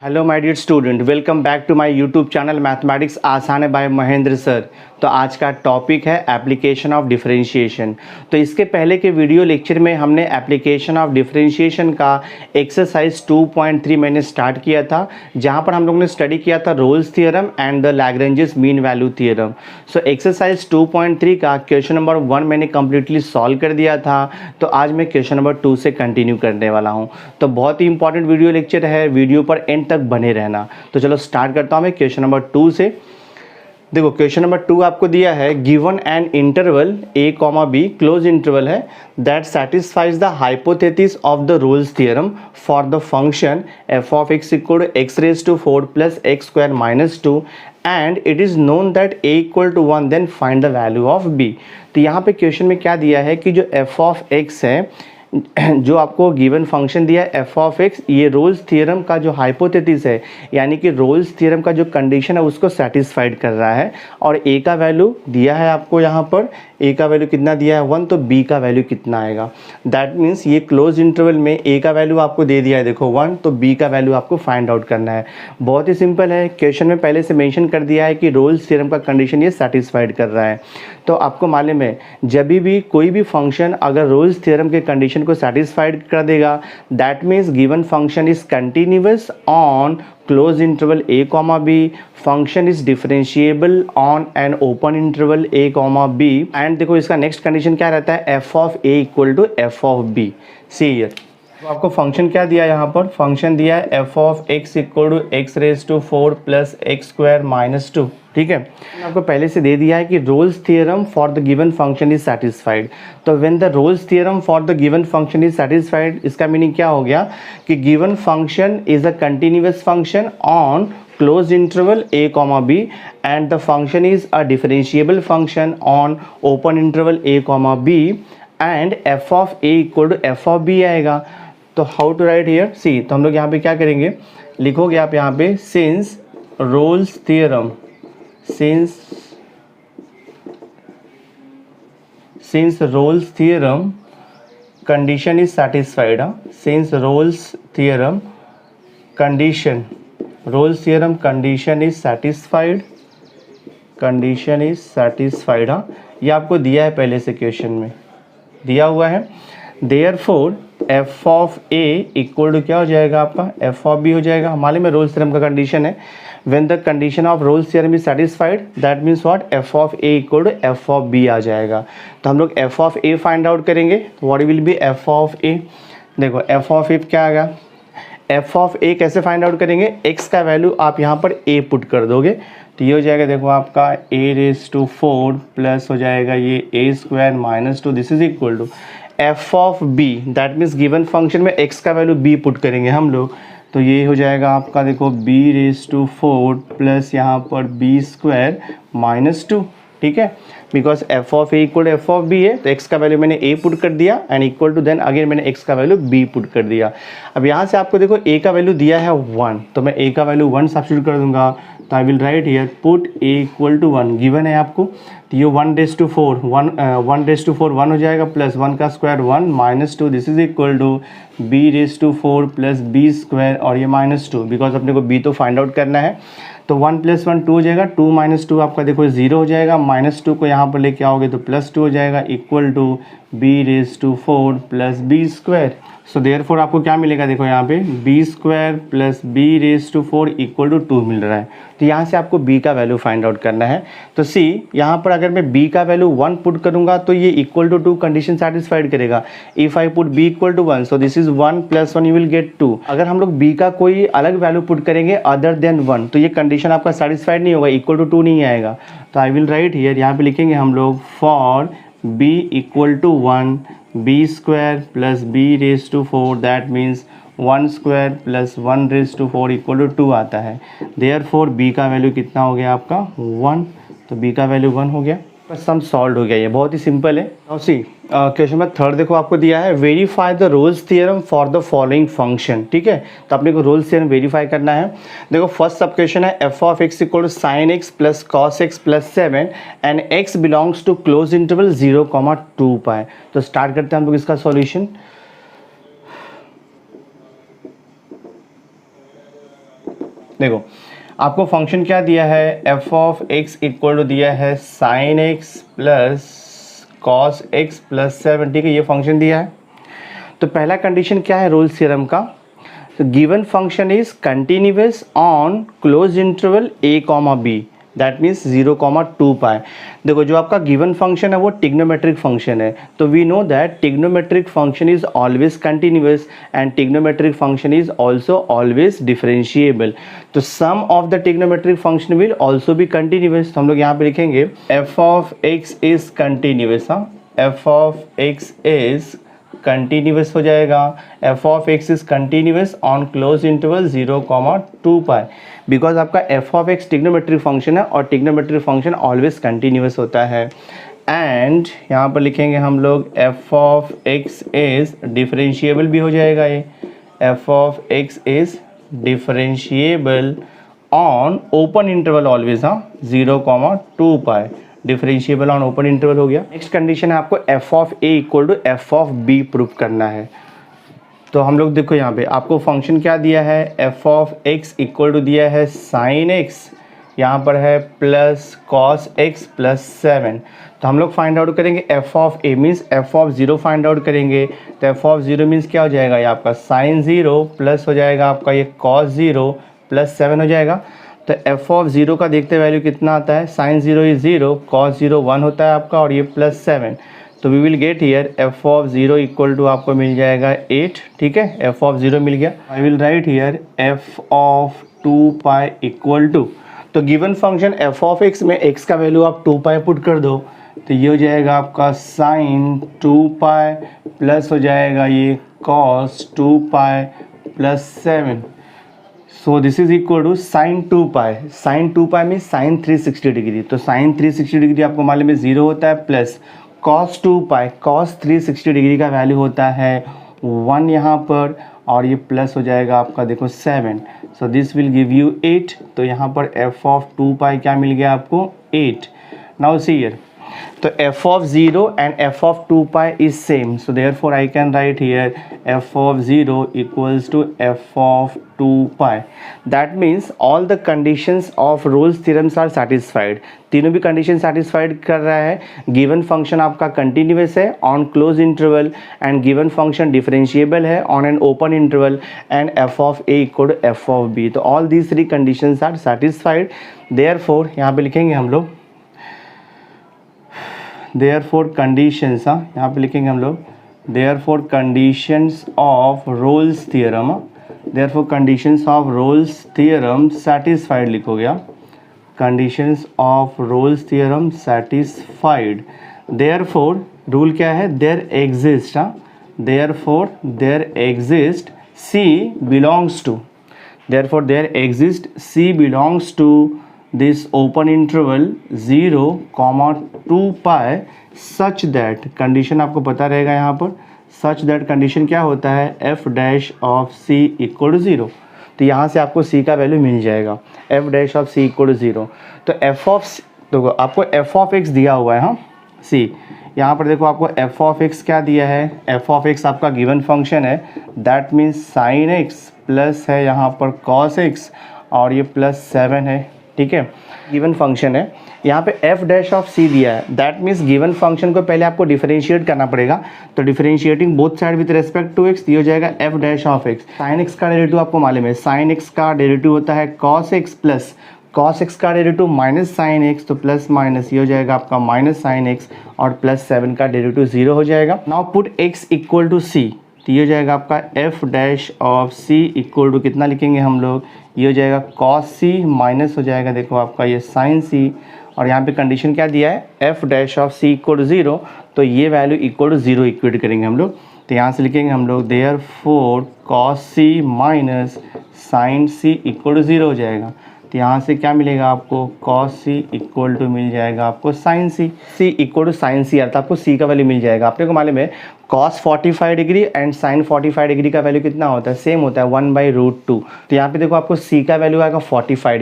Hello my dear student, welcome back to my YouTube channel mathematics आसान है bye Mahendra sir. तो आज का टॉपिक है एप्लीकेशन ऑफ डिफरेंशिएशन। तो इसके पहले के वीडियो लेक्चर में हमने एप्लीकेशन ऑफ डिफरेंशिएशन का एक्सरसाइज 2.3 मैंने स्टार्ट किया था, जहां पर हम लोगों ने स्टडी किया था Rolle's theorem and the Lagrange's mean value theorem. So exercise 2.3 का क्वेश्चन नंबर 1 मैंने कंप्लीटली सॉल्व कर दिया था। तो आज मैं क्वेश्चन नंबर 2 से कंटिन्यू करने वाला हूं। तो बहुत ही इंपॉर्टेंट वीडियो लेक्चर है, वीडियो पर एंड तक बने रहना। तो चलो स्टार्ट करता हूं मैं क्वेश्चन नंबर 2 से। देखो क्वेश्चन नंबर 2 आपको दिया है, given an interval a comma B, close interval है, that satisfies the hypothesis of the Rolle's theorem for the function f of x equal to x raise to 4 plus x square minus 2 and it is known that a equal to 1, then find the value of b। तो यहाँ पे question में क्या दिया है कि जो f of x है, जो आपको गिवन फंक्शन दिया है f ऑफ x, ये रोल्स थ्योरम का जो हाइपोथेसिस है, यानी कि रोल्स थ्योरम का जो कंडीशन है उसको सेटिस्फाइड कर रहा है। और a का वैल्यू दिया है आपको, यहाँ पर a का वैल्यू कितना दिया है 1, तो b का वैल्यू कितना आएगा। दैट मीन्स ये क्लोज इंटरवल में a का वैल्यू आपको दे दिया है, देखो 1, तो b का वैल्यू आपको फाइंड आउट करना है। बहुत ही सिंपल है, क्वेश्चन में पहले से मेंशन कर दिया है कि रोल्स थ्योरम का कंडीशन ये सेटिस्फाइड कर रहा है। तो आपको मालूम है, जब भी कोई भी फंक्शन अगर रोल्स थ्योरम के कंडीशन को सेटिस्फाइड कर देगा, that means given function is continuous on close interval a comma b, function is differentiable on an open interval a comma b। And देखो इसका नेक्स्ट कंडीशन क्या रहता है, f of a equal to f of b। See here, तो आपको function क्या दिया है, यहाँ पर फंक्शन दिया है f of x equal to x raise to 4 plus x square minus 2। ठीक है, आपको पहले से दे दिया है कि Rolle's theorem for the given function is satisfied. तो when the Rolle's theorem for the given function is satisfied, इसका मीनिंग क्या हो गया कि given function is a continuous function on close interval a comma b and the function is a differentiable function on open interval a comma b and f of a equal to f of b आएगा। तो how to right here, सी, तो हम लोग यहाँ पे क्या करेंगे, लिखोगे आप यहाँ पे since Rolle's theorem, since Rolle's theorem condition is satisfied, since Rolle's theorem condition is satisfied, ये आपको दिया है पहले से क्वेश्चन में दिया हुआ है। Therefore f of a equal to क्या हो जाएगा आपका, f ऑफ b हो जाएगा। हमारे में रोल्स थ्योरम का कंडीशन है, when the condition of Rolle's theorem is satisfied, that means what, f of a equal to f of b आ जाएगा। तो हम लोग f of a find out करेंगे, तो what will be f of a, देखो f of a क्या आएगा, f of a कैसे फाइंड आउट करेंगे, x का वैल्यू आप यहाँ पर a पुट कर दोगे, तो ये हो जाएगा, देखो आपका a रेज टू 4 प्लस हो जाएगा ये a square minus 2, this is equal to f of b, that means given function में x का वैल्यू b पुट करेंगे हम लोग, तो ये हो जाएगा आपका, देखो b रेज टू 4 प्लस यहाँ पर b स्क्वायर माइनस 2। ठीक है, because f of a equal to f of b है, तो x का वैल्यू मैंने a पुट कर दिया and equal to, then again मैंने x का वैल्यू b पुट कर दिया। अब यहाँ से आपको देखो a का वैल्यू दिया है 1, तो मैं a का वैल्यू 1 सब्स्टिट्यूट कर दूंगा, तो I will write here put a equal to 1, given है आपको, तो ये 1 रेज टू 4 1 हो जाएगा, प्लस 1 का square 1 minus 2, this is equal to b raise to 4 plus b square और ये माइनस 2, बिकॉज अपने को b तो फाइंड आउट करना है। तो 1 प्लस 1 2 हो जाएगा, 2 माइनस 2 आपका देखो 0 हो जाएगा, माइनस 2 को यहाँ पर लेके आओगे तो प्लस 2 हो जाएगा, equal to b raise to 4 plus b square. So therefore आपको क्या मिलेगा, देखो यहाँ पे b square plus b raise to 4 equal to 2 मिल रहा है। तो यहाँ से आपको b का वैल्यू फाइंड आउट करना है। तो सी, यहाँ पर अगर मैं b का वैल्यू 1 पुट करूँगा तो ये इक्वल टू 2 कंडीशन सेटिस्फाइड करेगा। If I put b equal to 1, so this is 1 plus 1 you will get 2। अगर हम लोग b का कोई अलग वैल्यू पुट करेंगे अदर देन 1, तो ये कंडीशन आपका सेटिस्फाइड नहीं होगा, इक्वल टू 2 नहीं आएगा। तो आई विल राइट हियर, यहाँ पे लिखेंगे हम लोग for b equal to 1, b square plus b raise to 4, that means 1 square plus 1 raise to 4 equal to 2 आता है। देयरफॉर b का वैल्यू कितना हो गया आपका 1, तो b का वैल्यू 1 हो गया, बस सम सॉल्व हो गया। ये बहुत ही सिंपल है। नाउ सी क्वेश्चन नंबर 3 देखो आपको दिया है, verify the Rolle's theorem for the following function. ठीक है, तो अपने को रोल्स थ्योरम वेरीफाई करना है। देखो फर्स्ट सब क्वेश्चन है f of x equal to sine x plus cos x plus 7 and x belongs to close interval 0,2 पाई। तो स्टार्ट करते हैं हम लोग इसका सॉल्यूशन। देखो आपको फंक्शन क्या दिया है, f of x equal to दिया है sine x plus cos x plus 7, ठीक है, ये फंक्शन दिया है। तो पहला कंडीशन क्या है रोल्स थ्योरम का, तो given function is continuous on close interval a comma b, that means 0,2 पाई। देखो जो आपका गिवन फंक्शन है वो टिग्नोमेट्रिक फंक्शन है, तो we know that trigonometric function is always continuous and trigonometric function is also always differentiable. तो sum of the trigonometric function will also be continuous. तो हम लोग यहाँ पे लिखेंगे F of x is continuous, हाँ, F of x is continuous हो जाएगा, F of x is continuous on close interval 0,2 pi, because आपका F of X trigonometric function है और टिग्नोमेट्रिक फंक्शन ऑलवेज कंटिन्यूअस होता है। एंड यहाँ पर लिखेंगे हम लोग f of x is differentiable भी हो जाएगा, ये f of x is differentiable on open interval always, हाँ, 0,2 पाई, डिफरेंशिएबल ऑन ओपन इंटरवल हो गया। नेक्स्ट कंडीशन है आपको f of A equal to F of b proof करना है। तो हम लोग देखो यहाँ पे आपको फंक्शन क्या दिया है, f of x equal to दिया है साइन एक्स, यहाँ पर है प्लस कॉस एक्स प्लस 7। तो हम लोग फाइंड आउट करेंगे f of A means F of 0 find out करेंगे। तो एफ ऑफ 0 मीन्स क्या हो जाएगा, ये आपका साइन 0 प्लस हो जाएगा आपका ये कॉस 0 प्लस 7 हो जाएगा। तो एफ ऑफ 0 का देखते वैल्यू कितना आता है, साइन 0 इज 0, कॉस 0 1 होता है आपका और ये प्लस 7। तो we will get here F of 0 equal to आपको मिल जाएगा 8, ठीक है, एफ ऑफ 0 मिल गया। I will write here F of 2 pi equal to, तो given function F of X में एक्स का वैल्यू आप 2 पाई पुट कर दो, तो ये हो जाएगा आपका साइन 2 पाई प्लस हो जाएगा ये cos 2 pi plus 7। So this is equal to sine 2 pi, sine 2 pi में साइन 360 डिग्री, तो साइन 360 डिग्री आपको मालूम है 0 होता है, plus cos 2 pi, cos 360 degree का वैल्यू होता है 1 यहाँ पर, और ये प्लस हो जाएगा आपका देखो 7। So this will give you 8। तो यहाँ पर एफ ऑफ 2 पाई क्या मिल गया आपको, 8। नाउ सी हियर, तो f of 0 and f of 2 pi is same, so therefore I can write here f of 0 equals to f of 2 pi. That means all the conditions of Rolle's theorems are satisfied. तीनों भी condition satisfied कर रहा है। Given function आपका continuous है on close interval and given function differentiable है on an open interval and F of A equal to F of B. तो all these 3 conditions are satisfied. Therefore यहाँ पे लिखेंगे हम लोग therefore conditions, हाँ, यहाँ पे लिखेंगे हम लोग therefore conditions of Rolle's theorem, therefore conditions of Rolle's theorem satisfied लिखोगे आप, conditions of Rolle's theorem satisfied। therefore rule क्या है, there exists, हाँ, therefore there exists C belongs to, therefore there exists C belongs to this open interval 0,2 pi such that, कंडीशन आपको पता रहेगा यहाँ पर, such that कंडीशन क्या होता है, f dash of c equal to 0। तो यहाँ से आपको c का वैल्यू मिल जाएगा, f dash of c equal to 0। तो f ऑफ, देखो आपको f ऑफ x दिया हुआ है, हाँ, c, यहाँ पर देखो आपको f ऑफ x क्या दिया है, f ऑफ x आपका गिवन फंक्शन है, that means sign x plus है यहाँ पर cos x और ये प्लस 7 है, ठीक है, गिवन फंक्शन है। यहाँ पे f डैश ऑफ c दिया है, दैट मीन्स गिवन फंक्शन को पहले आपको डिफरेंशिएट करना पड़ेगा। तो differentiating both side with respect to x, ये हो जाएगा f dash of x। Sine x का डेरिवेटिव आपको मालूम है, साइन x का डेरिवेटिव होता है cos x plus cos x का डेरिवेटिव माइनस साइन x, तो प्लस माइनस ये हो जाएगा आपका माइनस साइन x और प्लस 7 का डेरिवेटिव 0 हो जाएगा। Now put x equal to c, तो ये हो जाएगा आपका f dash of c equal to कितना लिखेंगे हम लोग, ये हो जाएगा cos c माइनस हो जाएगा देखो आपका ये sin c, और यहाँ पे कंडीशन क्या दिया है, f dash of c equal to 0, तो ये वैल्यू इक्वल टू 0 इक्वेट करेंगे हम लोग। तो यहाँ से लिखेंगे हम लोग therefore cos c minus sin c equal to 0 हो जाएगा। तो यहाँ से क्या मिलेगा आपको, cos c इक्वल टू मिल जाएगा आपको sin c, c equal to sin c, अर्थात आपको c का वैल्यू मिल जाएगा। आपने को मालूम है cos 45 degree and sin 45 degree का वैल्यू कितना होता है, सेम होता है 1/√2। तो यहाँ पे देखो आपको c का वैल्यू आएगा 45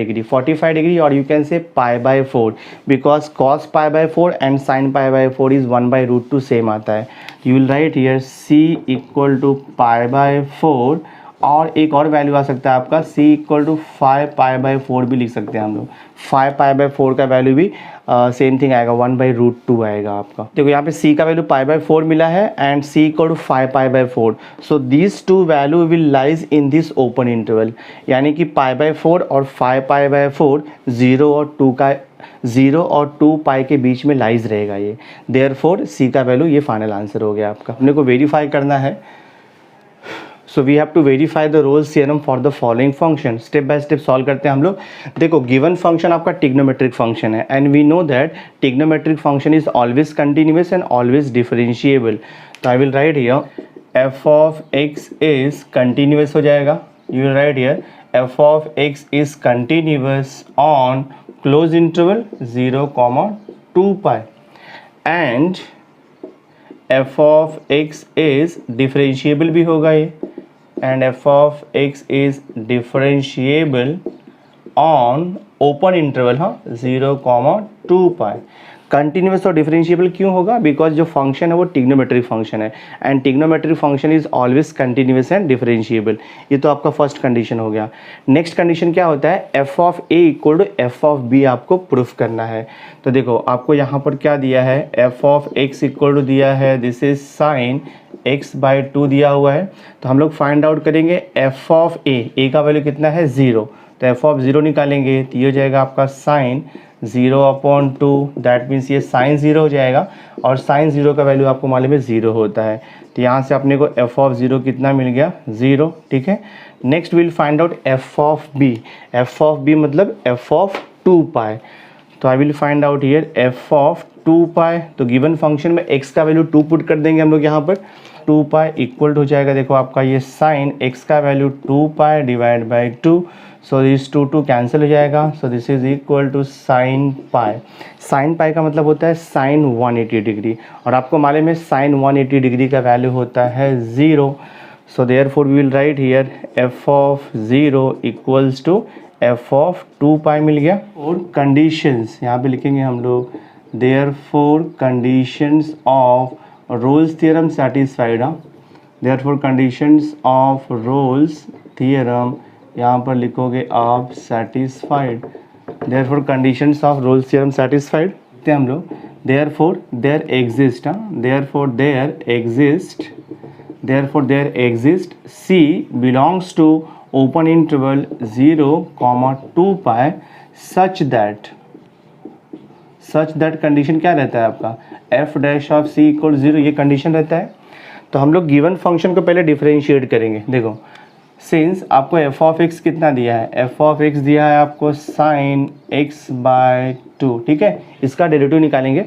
डिग्री और you can say π/4 because cos π/4 and sin π/4 is 1/√2 same आता है। You will write here c equal to π/4 और एक और वैल्यू आ सकता है आपका c इक्वल टू 5π/4 भी लिख सकते हैं हम लोग। 5π/4 का वैल्यू भी सेम थिंग आएगा, 1/√2 आएगा आपका। देखो यहाँ पे c का वैल्यू π/4 मिला है and c equal to 5π/4। So these two value will lies in this open interval, यानी कि π/4 और 5π/4 0 और 2 पाई के बीच में लाइज रहेगा ये। देयरफॉर c का वैल्यू ये फाइनल आंसर हो गया आपका। अपने को वेरीफाई करना है। So we have to verify the Rolle's theorem for the following function. Step by step solve करते हैं हम लोग। देखो गिवन फंक्शन आपका ट्रिग्नोमेट्रिक फंक्शन है and we know that trigonometric function is always continuous and always differentiable. तो I will write here F of x is continuous हो जाएगा। You will write here F of x is continuous on close interval 0, 2 pi and F of x is differentiable भी होगा ये, and F of x is differentiable on open interval 0, 2 pi. Continuous और differentiable क्यों होगा? Because जो function है वो trigonometric function है and trigonometric function is always continuous and differentiable. ये तो आपका फर्स्ट कंडीशन हो गया। नेक्स्ट कंडीशन क्या होता है? F of A equal to F of b आपको प्रूफ करना है। तो देखो आपको यहाँ पर क्या दिया है, f of x equal to दिया है, दिस इज साइन x/2 दिया हुआ है। तो हम लोग फाइंड आउट करेंगे एफ ऑफ ए का वैल्यू कितना है 0, तो एफ ऑफ 0 निकालेंगे तो ये हो जाएगा आपका साइन 0/2, दैट मीन्स ये साइन 0 हो जाएगा और साइन 0 का वैल्यू आपको मालूम है 0 होता है। तो यहाँ से अपने को एफ ऑफ 0 कितना मिल गया 0, ठीक है। Next will find out f of b. F of b मतलब एफ ऑफ 2 पाई। तो I will find out here F of 2 pi. तो गिवन फंक्शन में x का वैल्यू 2 पुट कर देंगे हम लोग यहाँ पर। 2 पाई इक्वल हो जाएगा, देखो आपका ये साइन x का value 2 pi divide by 2। So this 2 cancel हो जाएगा। So this is equal to sine pi. Sine pi का मतलब होता है साइन 180 डिग्री और आपको मालूम है साइन 180 डिग्री का वैल्यू होता है 0। So therefore we will write here F of 0 equals to F of 2 pi मिल गया। और कंडीशंस यहाँ पे लिखेंगे हम लोग, therefore conditions of Rolle's theorem satisfied. Therefore conditions of Rolle's theorem यहाँ पर लिखोगे आप satisfied. Therefore conditions of Rolle's theorem satisfied देखते हैं हम लोग। Therefore there exist, therefore there exist C belongs to open interval 0, 2 pi such that condition क्या रहता है आपका f dash of c equal 0, ये कंडीशन रहता है। तो हम लोग गिवन फंक्शन को पहले डिफरेंशिएट करेंगे। देखो सिंस आपको एफ ऑफ एक्स कितना दिया है, एफ ऑफ एक्स दिया है आपको साइन x/2, ठीक है। इसका डेरिवेटिव निकालेंगे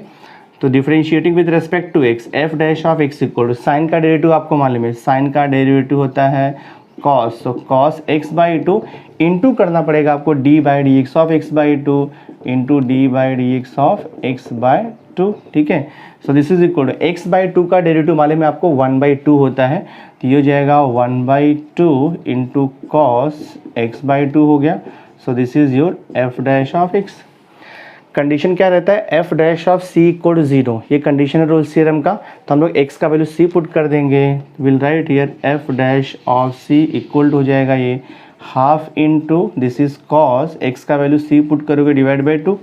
तो differentiating with respect to x, f dash of x equal to sine का डेरिवेटिव आपको मालूम है, साइन का डेरिवेटिव होता है cos. So cos x/2 into करना पड़ेगा आपको d/dx of x/2 into d/dx of x/2, ठीक है। So this is equal to x/2 का डेरिवेटिव मालूम है आपको 1/2 होता है, तो ये हो जाएगा 1/2 इंटू कॉस x/2 हो गया। So this is your f dash of x. Condition क्या रहता है, f dash of c equal 0, ये कंडीशन है रोल्स थ्योरम का। तो हम लोग x का वैल्यू c पुट कर देंगे, will write here F dash of c equal हो जाएगा ये half into this is cos, x का वैल्यू c पुट करोगे डिवाइड बाई 2।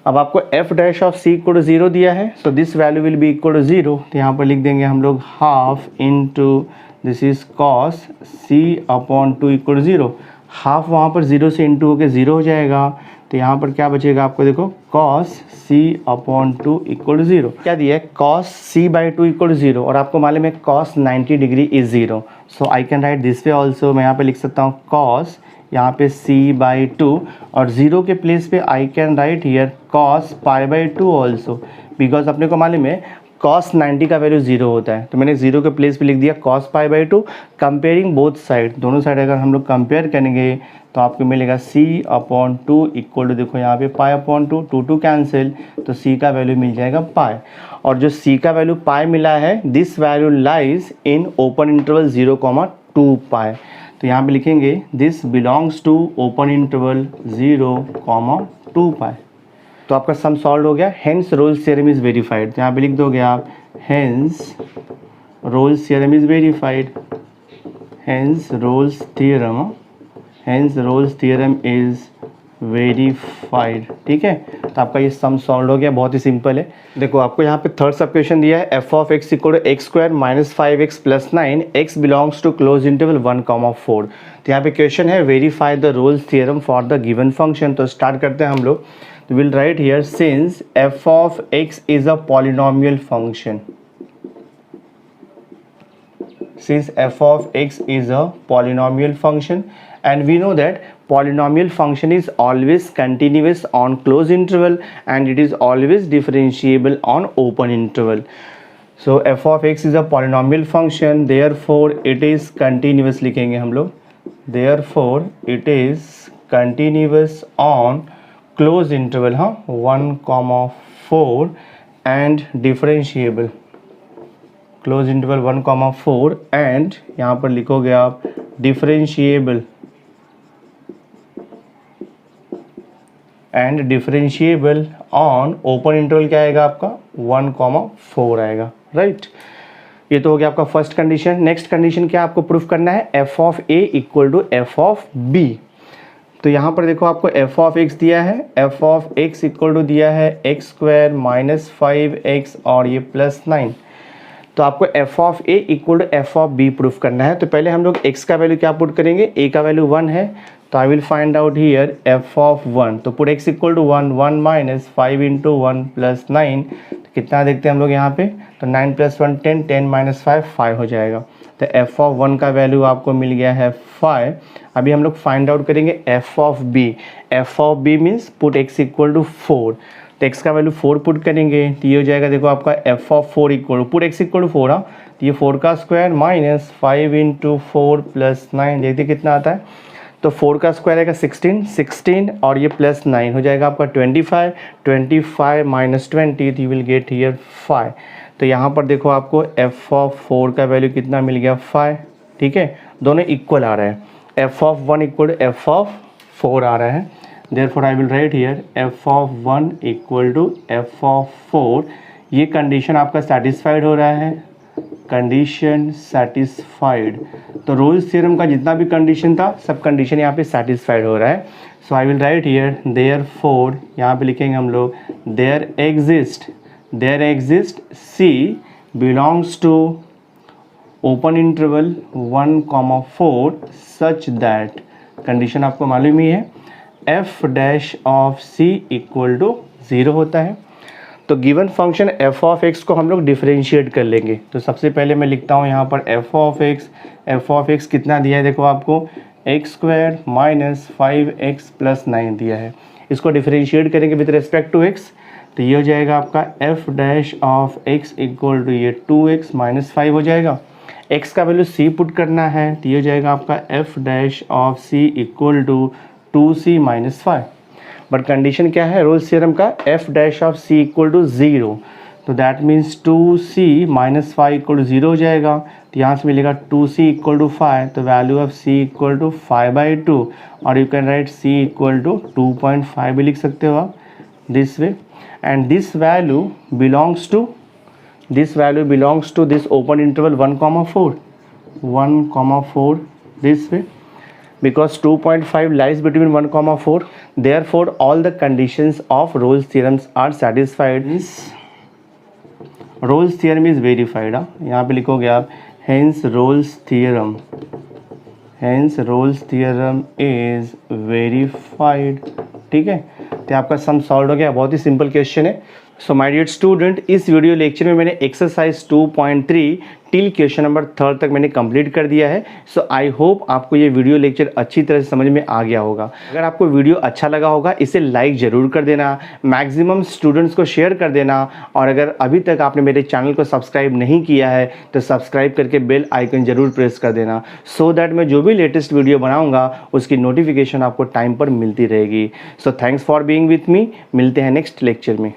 अब आपको F dash of c equal 0 दिया है, so this value will be equal 0। तो यहाँ पर लिख देंगे हम लोग half into this is cos c/2 equal 0। Half वहाँ पर 0 से इंटू होकर 0 हो जाएगा, तो यहाँ पर क्या बचेगा आपको, देखो cos c/2 इक्वल 0। क्या दिया है, cos c/2 इक्वल 0 और आपको मालूम है cos 90 degree is 0। So I can right this way also. मैं यहाँ पे लिख सकता हूँ cos यहाँ पे c/2 और 0 के प्लेस पे I can write here cos π/2 also, because अपने को मालूम है cos 90 का वैल्यू 0 होता है। तो मैंने 0 के प्लेस पे लिख दिया cos π/2। कंपेयरिंग बोथ साइड, दोनों साइड अगर हम लोग कंपेयर करेंगे तो आपको मिलेगा c/2 इक्वल टू, देखो यहाँ पे π/2, 2 कैंसिल, तो c का वैल्यू मिल जाएगा पाई। और जो c का वैल्यू पाई मिला है, this value lies in open interval 0, 2 pi. तो यहाँ पे लिखेंगे this belongs to open interval 0, 2 pi. तो आपका सम सॉल्व हो गया। Hence Rolle's theorem is verified. तो यहाँ पे लिख दोगे आप hence Rolle's theorem is verified. Hence Rolle's theorem is verified. ठीक है, तो आपका ये सम सॉल्व हो गया, बहुत ही सिंपल है। देखो आपको यहाँ पे थर्ड सब क्वेश्चन दिया है f of x equal to x square minus 5x plus 9 x belongs to close interval 1,4। तो यहाँ पे क्वेश्चन है verify the Rolle's theorem for the given function. तो स्टार्ट करते हैं हम लोग। तो will write here since f of x is a polynomial function, since f of x is a polynomial function and we know that polynomial function is always continuous on closed interval and it is always differentiable on open interval. So f of x is a polynomial function, therefore it is continuous लिखेंगे हम लोग, therefore it is continuous on closed interval 1,4 and differentiable close interval 1,4 and यहाँ पर लिखोगे आप differentiable on open interval क्या आएगा आपका 1,4 आएगा, राइट। ये तो हो गया आपका फर्स्ट कंडीशन। नेक्स्ट कंडीशन क्या आपको प्रूफ करना है, f of A equal to F of B. तो यहाँ पर देखो आपको एफ ऑफ एक्स दिया है, f of x equal to दिया है एक्स स्क्वायर माइनस 5x और ये प्लस 9। तो आपको f of A equal to F of b proof करना है। तो पहले हम लोग x का वैल्यू क्या पुट करेंगे, a का वैल्यू 1 है, तो I will find out here F of 1। तो put x equal to 1 minus 5 into 1 plus 9, तो कितना देखते हैं हम लोग यहाँ पे, तो 9 प्लस 1 10, 10 माइनस 5 हो जाएगा। तो एफ ऑफ 1 का वैल्यू आपको मिल गया है 5। अभी हम लोग फाइंड आउट करेंगे f of b. F of b means put x equal to 4, तो x का वैल्यू 4 पुट करेंगे तो ये हो जाएगा देखो आपका F of 4 equal put x equal to 4, तो ये 4 का स्क्वायर माइनस 5 इंटू 4 प्लस 9, देखते कितना आता है, तो 4 का स्क्वायर आएगा 16 और ये प्लस 9 हो जाएगा आपका 25 माइनस 20, तो यू विल गेट हियर 5। तो यहाँ पर देखो आपको एफ ऑफ 4 का वैल्यू कितना मिल गया 5। ठीक है, दोनों इक्वल आ रहा है, f of 1 equal to F of 4 आ रहा है। Therefore I will write here f of 1 equal to f of 4। ये कंडीशन आपका सेटिस्फाइड हो रहा है, कंडीशन सेटिस्फाइड। तो रोल्स थ्योरम का जितना भी कंडीशन था सब कंडीशन यहाँ पे सेटिस्फाइड हो रहा है। So I will write here therefore, यहाँ पे लिखेंगे हम लोग there exist c belongs to open interval 1,4 such that, कंडीशन आपको मालूम ही है, f dash of c equal to 0 होता है। तो given function f of x को हम लोग डिफरेंशिएट कर लेंगे। तो सबसे पहले मैं लिखता हूँ यहाँ पर f ऑफ x कितना दिया है, देखो आपको x square minus 5x plus 9 दिया है। इसको डिफरेंशिएट करेंगे विद रिस्पेक्ट टू x, तो ये हो जाएगा आपका f dash of x equal to ये 2x माइनस 5 हो जाएगा। x का वैल्यू c पुट करना है, तो ये हो जाएगा आपका f dash of c equal to 2c minus 5। But condition क्या है रोल्स थ्योरम का, f dash of c equal to 0, तो that means 2c minus 5 equal to 0 हो जाएगा। तो यहाँ से मिलेगा 2c इक्वल टू 5, तो value of c equal to 5/2 और you can write c equal to 2.5 भी लिख सकते हो आप this way. And this value belongs to this open interval 1,4 this way, because 2.5 lies between 1,4, therefore all the conditions of Rolle's theorems are satisfied, Rolle's theorem is verified। यहाँ पे लिखोगे आप hence Rolle's theorem is verified। ठीक है, तो आपका sum solve हो गया, बहुत ही सिंपल क्वेश्चन है। सो माय डियर स्टूडेंट, इस वीडियो लेक्चर में मैंने एक्सरसाइज 2.3 टिल क्वेश्चन नंबर 3 तक मैंने कंप्लीट कर दिया है। सो आई होप आपको ये वीडियो लेक्चर अच्छी तरह से समझ में आ गया होगा। अगर आपको वीडियो अच्छा लगा होगा इसे लाइक ज़रूर कर देना, मैक्सिमम स्टूडेंट्स को शेयर कर देना, और अगर अभी तक आपने मेरे चैनल को सब्सक्राइब नहीं किया है तो सब्सक्राइब करके बेल आइकन ज़रूर प्रेस कर देना, सो दैट मैं जो भी लेटेस्ट वीडियो बनाऊँगा उसकी नोटिफिकेशन आपको टाइम पर मिलती रहेगी। So thanks for being with me, मिलते हैं नेक्स्ट लेक्चर में।